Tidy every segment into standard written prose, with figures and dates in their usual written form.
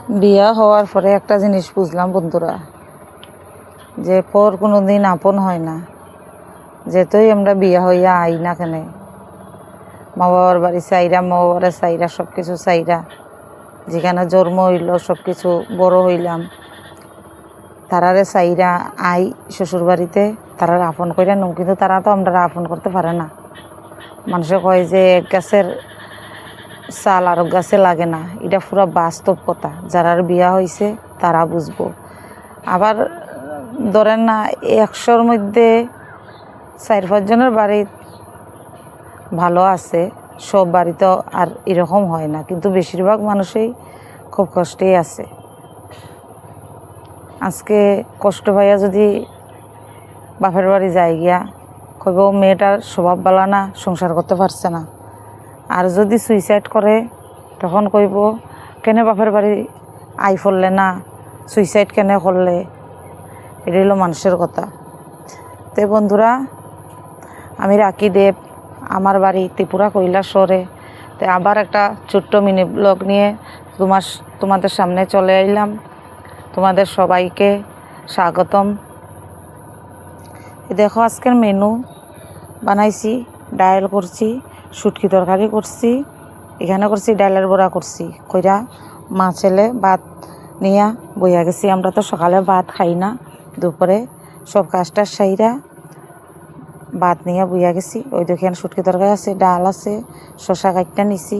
বিয়া হওয়ার পরে একটা জিনিস বুঝলাম বন্ধুরা, যে পর কোনো দিন আপন হয় না। যেতই আমরা বিয়া হইয়া আই না কেন, মা বাবার বাড়ি চাইরা, মা বাবার চাইরা, সব কিছু চাইরা, যেখানে জন্ম হইল সব কিছু বড় হইলাম, তারারে চাইরা আই শ্বশুর বাড়িতে, তারা আপন কইরা নো, কিন্তু তারা তো আমরা আপন করতে পারে না। মানুষে কয় যে এক গাছের চাল আর এক গাছে লাগে না, এটা পুরো বাস্তব কথা। যারার বিয়া হয়েছে তারা বুঝবো। আবার ধরেন না, 100-র মধ্যে 4-5 জনের বাড়ি ভালো আছে, সব বাড়িতে আর এরকম হয় না, কিন্তু বেশিরভাগ মানুষই খুব কষ্টেই আছে। আজকে কষ্ট পাইয়া যদি বাপের বাড়ি যায় গিয়া, কইব মেয়েটার স্বভাব ভালো না, সংসার করতে পারছে না। আর যদি সুইসাইড করে তখন কইব কেন বাপের বাড়ি আই ফললে না, সুইসাইড কেন করলে। এটা হলো মানুষের কথা। তো বন্ধুরা, আমি রাখি দেব, আমার বাড়ি ত্রিপুরা কৈলাসহরে। তো আবার একটা ছোট্ট মিনি ব্লগ নিয়ে তোমাদের সামনে চলে এলাম। তোমাদের সবাইকে স্বাগতম। দেখো আজকের মেনু বানাইছি, ডাল করছি, শুটকি তরকারি করছি, এখানে করছি ডালের বড়া করছি, কইরা মা ছেলে ভাত নিয়া বইয়া গেছি। আমরা তো সকালে ভাত খাই না, দুপুরে সব কাজটা সাইরা ভাত নিয়ে বইয়া গেছি। ওই দেখেন শুটকি তরকারি আছে, ডাল আছে, শশা কাটটা নিছি,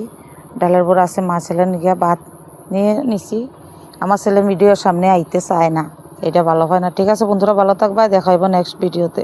ডালের বড়া আছে, মা ছেলে নিয়ে ভাত নিয়ে নিছি। আমার ছেলে ভিডিওর সামনে আইতে চায় না, এটা ভালো হয় না। ঠিক আছে বন্ধুরা, ভালো থাকবা, দেখা হইব নেক্সট ভিডিওতে।